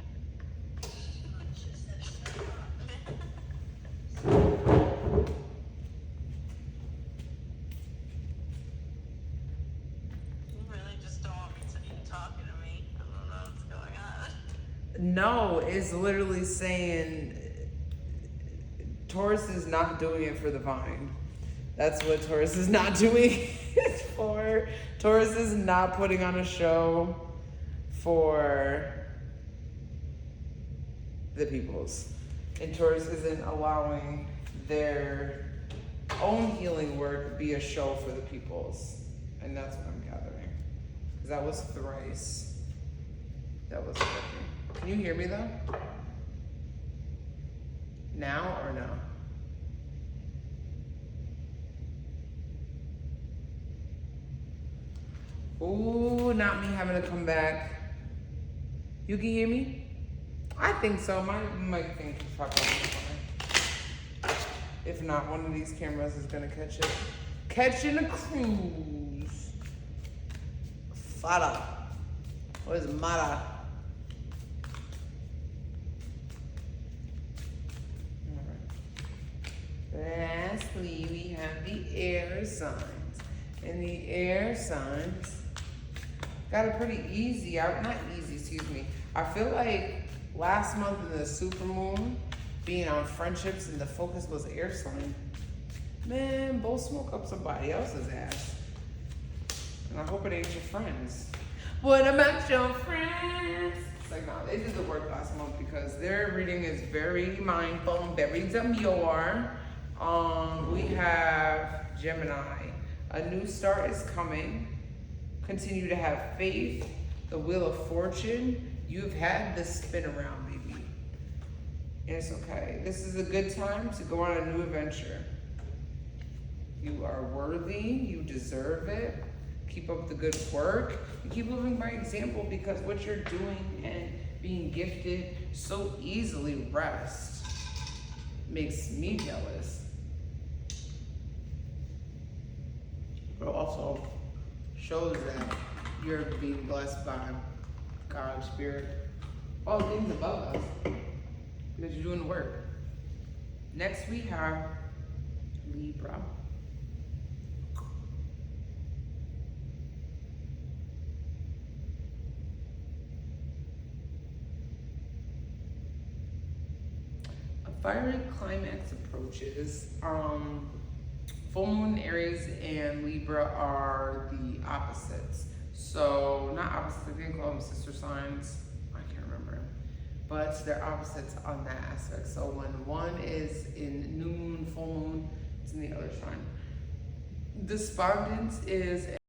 You really just don't want me to be talking to me. I don't know what's going on. no, it's literally saying Taurus is not doing it for the vine. That's what Taurus is not doing it for. Taurus is not putting on a show for the peoples. And Taurus isn't allowing their own healing work be a show for the peoples. And that's what I'm gathering. Because that was thrice. That was working. Can you hear me though? Now or no? Ooh, not me having to come back. You can hear me? I think so. My mic thing can fuck up. If not, one of these cameras is gonna catch it. Catching a cruise. Fada. What is Mara? Lastly, we have the air signs. And the air signs got it pretty easy. Not easy, excuse me. I feel like last month in the supermoon, being on friendships and the focus was air sign. Man, both smoke up somebody else's ass. And I hope it ain't your friends. What about your friends? It's like, no, they did the work last month because their reading is very mindful and very demure. We have Gemini. A new start is coming. Continue to have faith. The Wheel of Fortune. You've had this spin around, baby. And it's okay. This is a good time to go on a new adventure. You are worthy. You deserve it. Keep up the good work. And keep living by example, because what you're doing and being gifted so easily rest makes me jealous. But also shows that you're being blessed by God, Spirit, all things above us, because you're doing the work. Next we have Libra. A fiery climax approaches. Full moon, Aries, and Libra are the opposites. So, not opposites, I think call them sister signs. I can't remember. But they're opposites on that aspect. So when one is in new moon, full moon, it's in the other sign. Despondence is